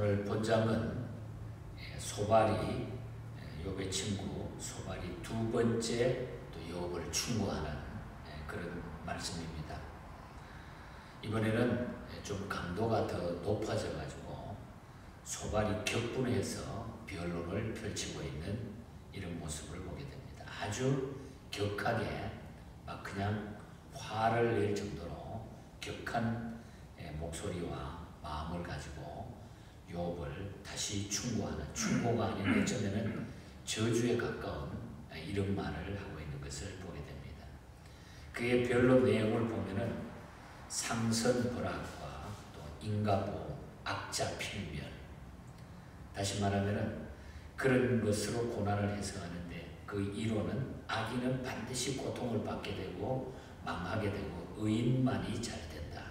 오늘 본장은 소발이 욥의 친구 소발이 두 번째 또 욥을 충고하는 그런 말씀입니다. 이번에는 좀 강도가 더 높아져 가지고 소발이 격분해서 변론을 펼치고 있는 이런 모습을 보게 됩니다. 아주 격하게 막 그냥 화를 낼 정도로 격한 목소리와 마음을 가지고 욥을 다시 충고하는, 충고가 아닌 어쩌면은 저주에 가까운 이런 말을 하고 있는 것을 보게 됩니다. 그의 변론 내용을 보면은 상선벌악과 또 인가보, 악자 필멸, 다시 말하면은 그런 것으로 고난을 해석하는데 그 이론은 악인은 반드시 고통을 받게 되고 망하게 되고 의인만이 잘 된다.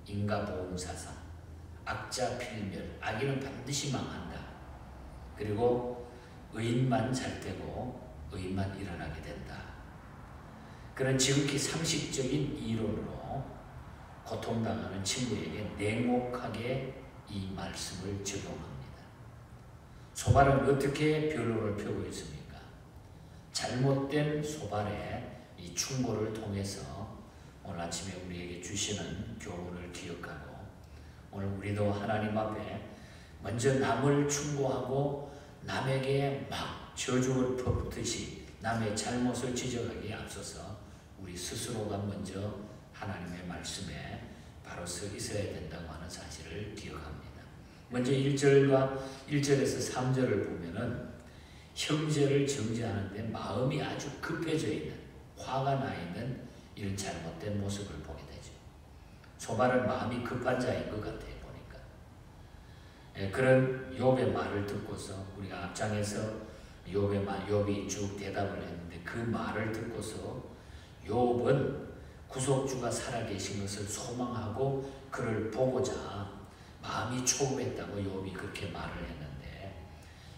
인가보응사상, 악자 필멸, 악인은 반드시 망한다. 그리고 의인만 잘 되고 의인만 일어나게 된다. 그런 지극히 상식적인 이론으로 고통당하는 친구에게 냉혹하게 이 말씀을 적용합니다. 소발은 어떻게 변론을 펴고 있습니까? 잘못된 소발의 이 충고를 통해서 오늘 아침에 우리에게 주시는 교훈을 기억하고 오늘 우리도 하나님 앞에 먼저 남을 충고하고 남에게 막 저주를 퍼붓듯이 남의 잘못을 지적하기에 앞서서 우리 스스로가 먼저 하나님의 말씀에 바로 서 있어야 된다고 하는 사실을 기억합니다. 먼저 1절에서 3절을 보면은 형제를 정죄하는데 마음이 아주 급해져 있는, 화가 나 있는 이런 잘못된 모습을 보게 되죠. 소발은 마음이 급한 자인 것 같아요, 보니까. 그런 욥의 말을 듣고서 우리가 앞장에서 욥이 쭉 대답을 했는데 그 말을 듣고서 욥은 구속주가 살아계신 것을 소망하고 그를 보고자 마음이 초급했다고 욥이 그렇게 말을 했는데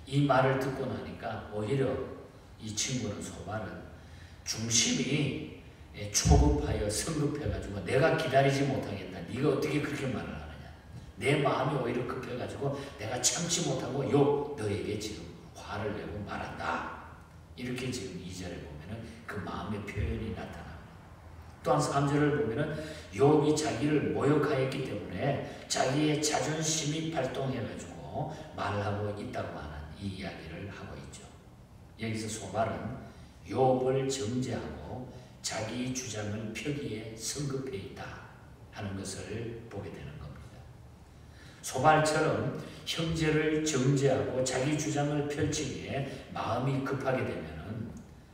이 말을 듣고 나니까 오히려 이 친구는 소발은 중심이 초급하여 성급해가지고 내가 기다리지 못하겠다. 네가 어떻게 그렇게 말을 하느냐. 내 마음이 오히려 급해가지고 내가 참지 못하고 욥 너에게 지금 화를 내고 말한다. 이렇게 지금 2절에 보면은 그 마음의 표현이 나타납니다. 또한 3절을 보면은 욥이 자기를 모욕하였기 때문에 자기의 자존심이 발동해가지고 말을 하고 있다고 하는 이 이야기를 하고 있죠. 여기서 소발은 욥을 정죄하고 자기 주장을 펴기에 성급해 있다 하는 것을 보게 되는 겁니다. 소발처럼 형제를 정죄하고 자기 주장을 펼치기에 마음이 급하게 되면은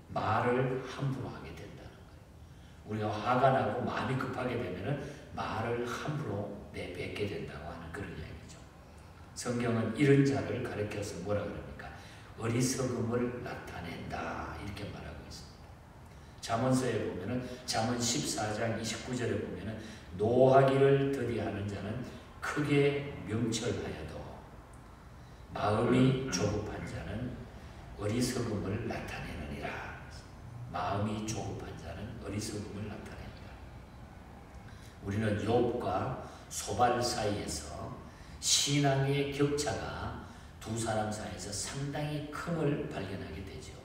말을 함부로 하게 된다는 거예요. 우리가 화가 나고 마음이 급하게 되면은 말을 함부로 내뱉게 된다고 하는 그런 이야기죠. 성경은 이런 자를 가리켜서 뭐라 그럽니까? 어리석음을 나타낸다 이렇게 말하고 있습니다. 잠언서에 보면은 잠언 14장 29절에 보면은 노하기를 더디하는 자는 크게 명철하여도 마음이 조급한 자는 어리석음을 나타내느니라. 마음이 조급한 자는 어리석음을 나타낸다. 우리는 욥과 소발 사이에서 신앙의 격차가 두 사람 사이에서 상당히 큼을 발견하게 되죠.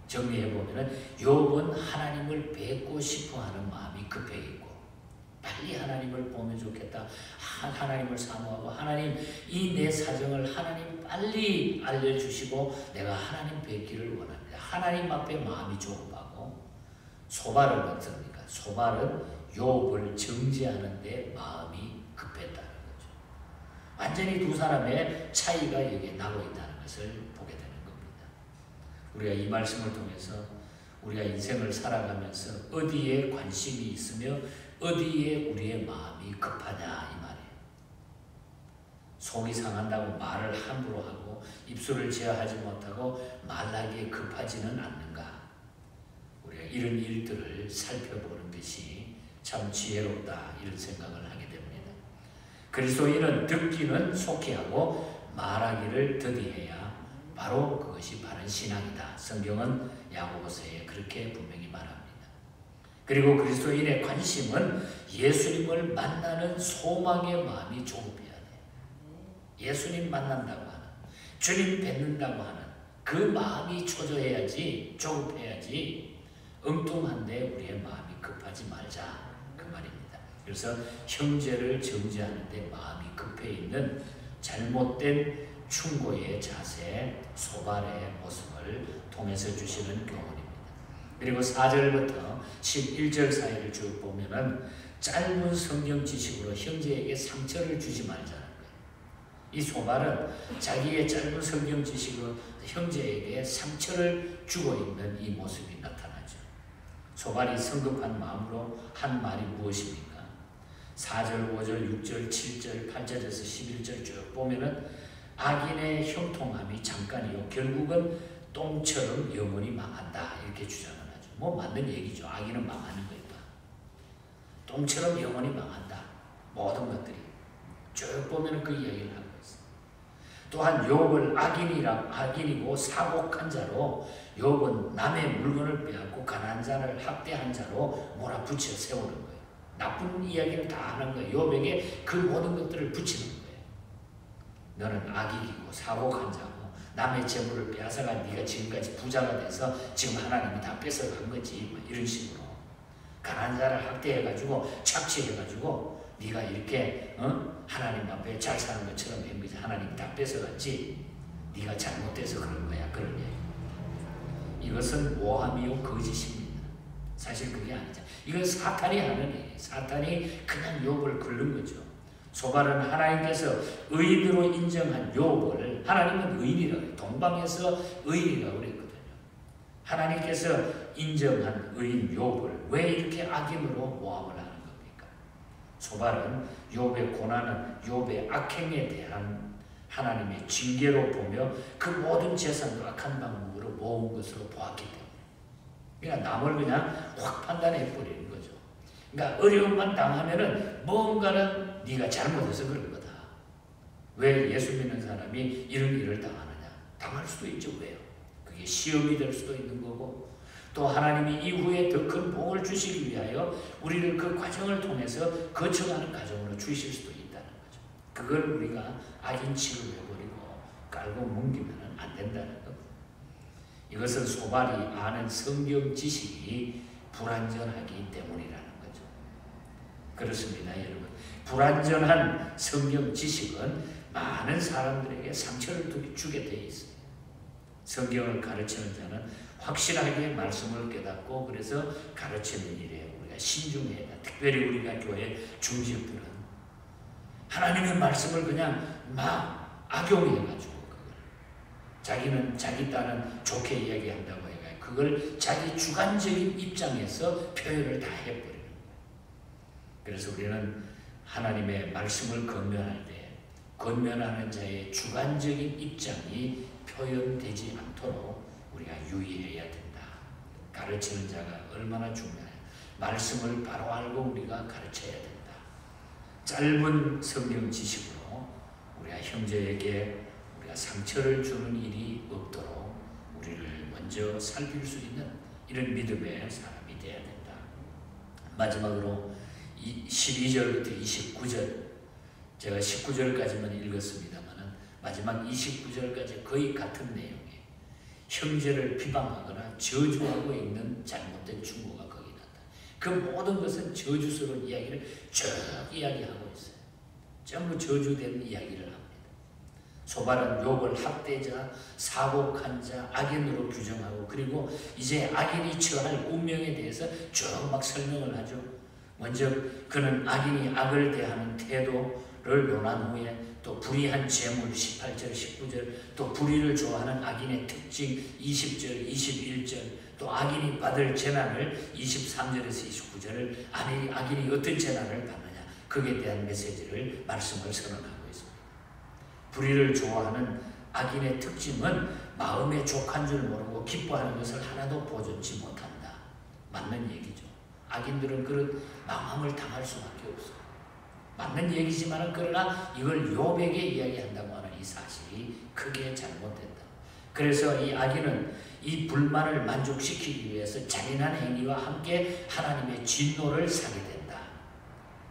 정리해보면 욥은 하나님을 뵙고 싶어하는 마음이 급해 있고 빨리 하나님을 보면 좋겠다. 하나님을 사모하고 하나님 이 내 사정을 하나님 빨리 알려주시고 내가 하나님 뵙기를 원합니다. 하나님 앞에 마음이 조급하고 소발은 어떻습니까? 소발은 욥을 정죄하는데 마음이 급했다는 거죠. 완전히 두 사람의 차이가 여기에 나고 있다는 것을 보게 되는 겁니다. 우리가 이 말씀을 통해서 우리가 인생을 살아가면서 어디에 관심이 있으며 어디에 우리의 마음이 급하냐 이 말이에요. 속이 상한다고 말을 함부로 하고 입술을 제어하지 못하고 말하기에 급하지는 않는가. 우리가 이런 일들을 살펴보는 것이 참 지혜롭다 이런 생각을 하게 됩니다. 그리스도인은 듣기는 속히 하고 말하기를 더디해야 바로 그것이 바른 신앙이다. 성경은 야고보서에 그렇게 분명히 말합니다. 그리고 그리스도인의 관심은 예수님을 만나는 소망의 마음이 조급해야 돼요. 예수님 만난다고 하는, 주님 뵙는다고 하는 그 마음이 초조해야지, 조급해야지, 엉뚱한데 우리의 마음이 급하지 말자, 그 말입니다. 그래서 형제를 정죄하는데 마음이 급해 있는 잘못된 충고의 자세, 소발의 모습을 통해서 주시는 교훈입니다. 그리고 4절부터 11절 사이를 쭉 보면은 짧은 성경 지식으로 형제에게 상처를 주지 말자는 거예요. 이 소발은 자기의 짧은 성경 지식으로 형제에게 상처를 주고 있는 이 모습이 나타나죠. 소발이 성급한 마음으로 한 말이 무엇입니까? 4절, 5절, 6절, 7절, 8절에서 11절 쭉 보면은 악인의 형통함이 잠깐이요 결국은 똥처럼 영원히 망한다, 이렇게 주장을 하죠. 뭐 맞는 얘기죠. 악인은 망하는 거니까. 똥처럼 영원히 망한다. 모든 것들이 쭉 보면 그 이야기를 하고 있어요. 또한 욥을 악인이고 사곡한 자로, 욥은 남의 물건을 빼앗고 가난한 자를 학대한 자로 몰아붙여 세우는 거예요. 나쁜 이야기를 다 하는 거예요. 욥에게 그 모든 것들을 붙이는 거예요. 너는 악인이고 사곡한 자고 남의 재물을 빼앗아가 네가 지금까지 부자가 돼서 지금 하나님이 다 뺏어간 거지, 이런 식으로 가난한 자를 학대해가지고 착취해가지고 네가 이렇게 하나님 앞에 잘 사는 것처럼 한 거지. 하나님이 다 뺏어갔지, 네가 잘못돼서 그런 거야, 그런 얘기. 이것은 모함이요 거짓입니다. 사실 그게 아니죠. 이건 사탄이 하는 일이에요. 사탄이 그냥 욥을 긁는 거죠. 소발은 하나님께서 의인으로 인정한 욥을, 하나님은 의인이라고 해요. 동방에서 의인이라고 그랬거든요. 하나님께서 인정한 의인 욥을 왜 이렇게 악인으로 모함을 하는 겁니까? 소발은 욥의 고난은 욥의 악행에 대한 하나님의 징계로 보며 그 모든 재산도 악한 방법으로 모은 것으로 보았기 때문에, 그러니까 남을 그냥 확 판단해 버리는 거죠. 그러니까 어려움만 당하면은 뭔가는 네가 잘못해서 그런 거다. 왜 예수 믿는 사람이 이런 일을 당하느냐? 당할 수도 있죠. 왜요? 그게 시험이 될 수도 있는 거고, 또 하나님이 이후에 더 큰 복을 주시기 위하여 우리를 그 과정을 통해서 거쳐가는 과정으로 주실 수도 있다는 거죠. 그걸 우리가 악인 취급해버리고 깔고 뭉기면 안 된다는 겁니다. 이것은 소발이 아는 성경 지식이 불완전하기 때문이라는 거죠. 그렇습니다, 여러분. 불완전한 성경 지식은 많은 사람들에게 상처를 주게 되어 있어요. 성경을 가르치는 자는 확실하게 말씀을 깨닫고 그래서 가르치는 일에 우리가 신중해야 돼. 특별히 우리가 교회 중직들은 하나님의 말씀을 그냥 막 악용해가지고 자기는 자기 딴은 좋게 이야기한다고 해가지고 그걸 자기 주관적인 입장에서 표현을 다 해버리는 거예요. 그래서 우리는 하나님의 말씀을 권면할 때 권면하는 자의 주관적인 입장이 표현되지 않도록 우리가 유의해야 된다. 가르치는 자가 얼마나 중요해요. 말씀을 바로 알고 우리가 가르쳐야 된다. 짧은 성경 지식으로 우리가 형제에게 우리가 상처를 주는 일이 없도록 우리를 먼저 살필 수 있는 이런 믿음의 사람이 되어야 된다. 마지막으로 12절부터 29절, 제가 19절까지만 읽었습니다만 마지막 29절까지 거의 같은 내용이에요. 형제를 비방하거나 저주하고 있는 잘못된 충고가 거기 나타. 그 모든 것은 저주스러운 이야기를 쭉 이야기하고 있어요. 전부 저주된 이야기를 합니다. 소발은 욥을 학대자, 사곡한 자, 악인으로 규정하고 그리고 이제 악인이 처할 운명에 대해서 쭉 막 설명을 하죠. 먼저 그는 악인이 악을 대하는 태도를 논한 후에 또 불의한 재물 18절, 19절, 또 불의를 좋아하는 악인의 특징 20절, 21절, 또 악인이 받을 재난을 23절에서 29절을 악인이 어떤 재난을 받느냐 거기에 대한 메시지를 말씀을 선언하고 있습니다. 불의를 좋아하는 악인의 특징은 마음에 족한 줄 모르고 기뻐하는 것을 하나도 보존치 못한다. 맞는 얘기죠. 악인들은 그런 망함을 당할 수밖에 없어요. 맞는 얘기지만 그러나 이걸 욥에게 이야기한다고 하는 이 사실이 크게 잘못된다. 그래서 이 악인은 이 불만을 만족시키기 위해서 잔인한 행위와 함께 하나님의 진노를 사게 된다.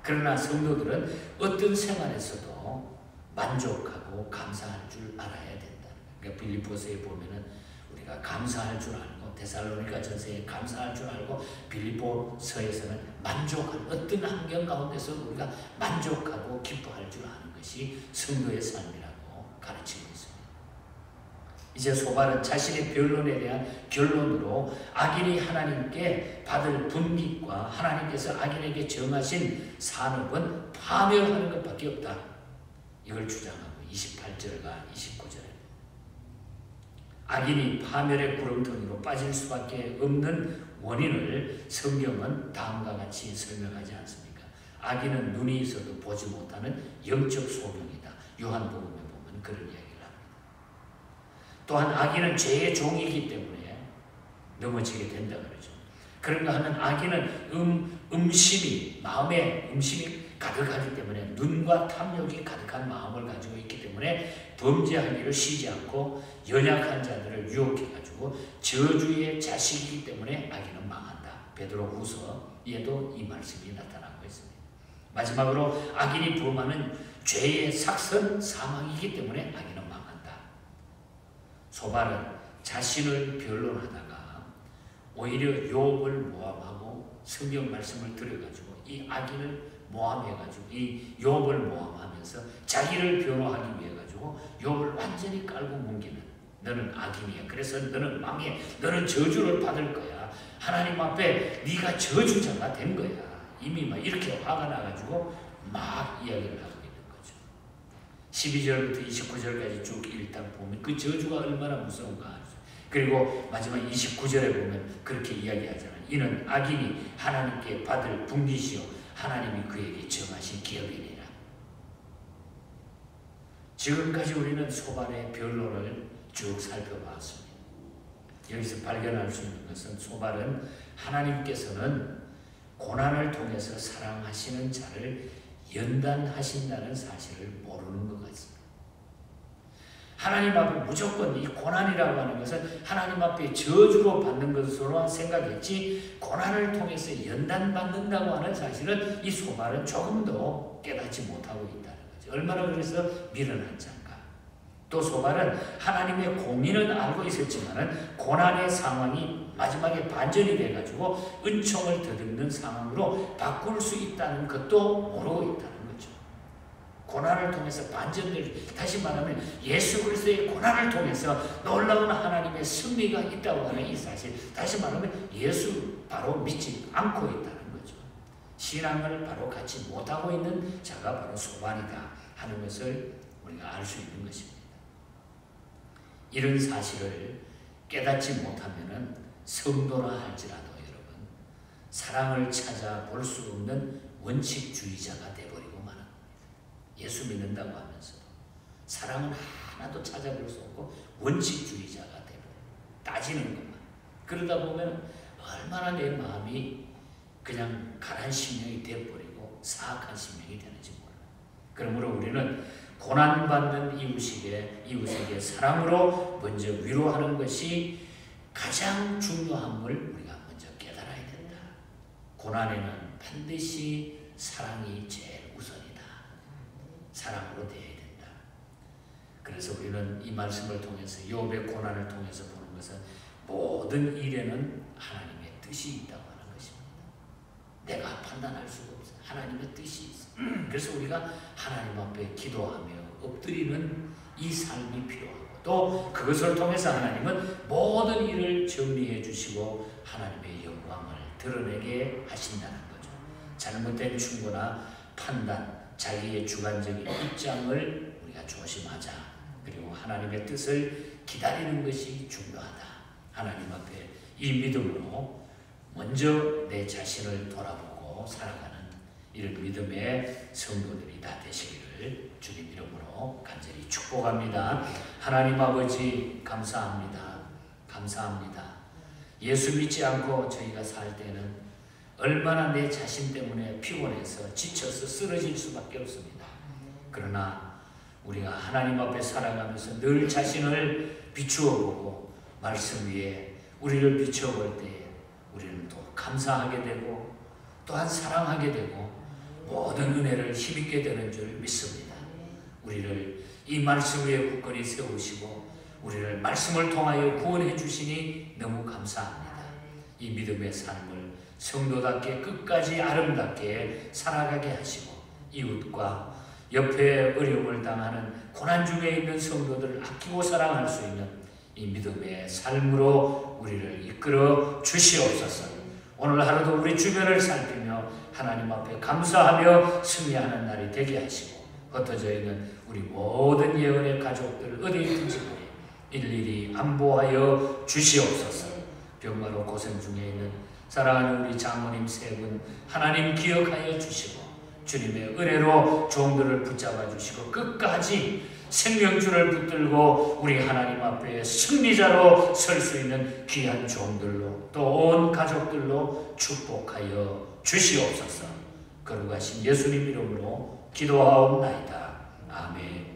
그러나 성도들은 어떤 생활에서도 만족하고 감사할 줄 알아야 된다. 그러니까 빌립보서에 보면은 우리가 감사할 줄 알고, 데살로니가 전서에 감사할 줄 알고, 빌립보서에서는 만족할, 어떤 환경 가운데서 우리가 만족하고 기뻐할 줄 아는 것이 성도의 삶이라고 가르치고 있습니다. 이제 소발은 자신의 변론에 대한 결론으로 악인이 하나님께 받을 분깃과 하나님께서 악인에게 정하신 산업은 파멸하는 것밖에 없다, 이걸 주장하고 28절과 29절에 악인이 파멸의 구렁텅이로 빠질 수밖에 없는 원인을 성경은 다음과 같이 설명하지 않습니까? 악인은 눈이 있어도 보지 못하는 영적 소명이다. 요한복음에 보면 그런 이야기를 합니다. 또한 악인은 죄의 종이기 때문에 넘어지게 된다 그러죠. 그런가 하면 악인은 음심이, 마음에 음심이 가득하기 때문에, 눈과 탐욕이 가득한 마음을 가지고 있기 때문에 범죄하기를 쉬지 않고 연약한 자들을 유혹해가지고 저주의 자식이기 때문에 악인은 망한다. 베드로후서에도 이 말씀이 나타나고 있습니다. 마지막으로 악인이 범하는 죄의 삭선 사망이기 때문에 악인은 망한다. 소발은 자신을 변론하다가 오히려 욥을 모함하고 성경 말씀을 들어가지고 이 악인을 모함해가지고 이 욥을 모함하면서 자기를 변호하기 위해 가지고 욥을 완전히 깔고 뭉기는, 너는 악인이야. 그래서 너는 망해. 너는 저주를 받을 거야. 하나님 앞에 네가 저주자가 된 거야. 이미 막 이렇게 화가 나가지고 막 이야기를 하고 있는 거죠. 12절부터 29절까지 쭉 읽다 보면 그 저주가 얼마나 무서운가. 그리고 마지막 29절에 보면 그렇게 이야기하잖아요. 이는 악인이 하나님께 받을 분깃이요 하나님이 그에게 정하신 기업이니라. 지금까지 우리는 소발의 변론을 쭉 살펴봤습니다. 여기서 발견할 수 있는 것은 소발은 하나님께서는 고난을 통해서 사랑하시는 자를 연단하신다는 사실을 모르는 것 같습니다. 하나님 앞에 무조건 이 고난이라고 하는 것은 하나님 앞에 저주로 받는 것으로만 생각했지, 고난을 통해서 연단받는다고 하는 사실은 이 소발은 조금도 깨닫지 못하고 있다는 거죠. 얼마나 그래서 미련한 자인가. 또 소발은 하나님의 공의는 알고 있었지만 고난의 상황이 마지막에 반전이 돼가지고 은총을 더듬는 상황으로 바꿀 수 있다는 것도 모르고 있다는 거죠. 고난을 통해서 반전을, 다시 말하면 예수 그리스도의 고난을 통해서 놀라운 하나님의 승리가 있다고 하는 이 사실, 다시 말하면 예수 바로 믿지 않고 있다는 거죠. 신앙을 바로 갖지 못하고 있는 자가 바로 소발이다 하는 것을 우리가 알 수 있는 것입니다. 이런 사실을 깨닫지 못하면 성도라 할지라도 여러분, 사랑을 찾아 볼 수 없는 원칙주의자가 되어버리고 마는 겁니다. 예수 믿는다고 하면서도 사랑은 하나도 찾아볼 수 없고 원칙주의자가 되어버려요. 따지는 것만. 그러다 보면 얼마나 내 마음이 그냥 가난 심령이 되어버리고 사악한 심령이 되는지 몰라요. 그러므로 우리는 고난받는 이웃에게 사랑으로 먼저 위로하는 것이 가장 중요함을 우리가 먼저 깨달아야 된다. 고난에는 반드시 사랑이 제일 우선이다. 사랑으로 대해야 된다. 그래서 우리는 이 말씀을 통해서, 욥의 고난을 통해서 보는 것은 모든 일에는 하나님의 뜻이 있다고 하는 것입니다. 내가 판단할 수가 없어요. 하나님의 뜻이 있어요. 그래서 우리가 하나님 앞에 기도하며 엎드리는 이 삶이 필요하고, 또 그것을 통해서 하나님은 모든 일을 정리해 주시고 하나님의 영광을 드러내게 하신다는 거죠. 잘못된 충고나 판단, 자기의 주관적인 입장을 우리가 조심하자. 그리고 하나님의 뜻을 기다리는 것이 중요하다. 하나님 앞에 이 믿음으로 먼저 내 자신을 돌아보고 살아가는 이런 믿음의 성도들이 다 되시기를 주님 이름으로 간절히 축복합니다. 하나님 아버지 감사합니다. 감사합니다. 예수 믿지 않고 저희가 살 때는 얼마나 내 자신 때문에 피곤해서 지쳐서 쓰러질 수밖에 없습니다. 그러나 우리가 하나님 앞에 살아가면서 늘 자신을 비추어 보고 말씀 위에 우리를 비추어 볼 때에 우리는 또 감사하게 되고 또한 사랑하게 되고 모든 은혜를 힘입게 되는 줄 믿습니다. 우리를 이 말씀 위에 굳건히 세우시고 우리를 말씀을 통하여 구원해 주시니 너무 감사합니다. 이 믿음의 삶을 성도답게 끝까지 아름답게 살아가게 하시고 이웃과 옆에 어려움을 당하는 고난 중에 있는 성도들을 아끼고 사랑할 수 있는 이 믿음의 삶으로 우리를 이끌어 주시옵소서. 오늘 하루도 우리 주변을 살피며 하나님 앞에 감사하며 승리하는 날이 되게 하시고 흩어져 있는 우리 모든 예언의 가족들 어디 있든지 일일이 안보하여 주시옵소서. 병마로 고생 중에 있는 사랑하는 우리 장모님 세 분 하나님 기억하여 주시고 주님의 은혜로 종들을 붙잡아 주시고 끝까지 생명줄을 붙들고 우리 하나님 앞에 승리자로 설 수 있는 귀한 종들로 또 온 가족들로 축복하여 주시옵소서. 거룩하신 예수님 이름으로 기도하옵나이다. 아멘.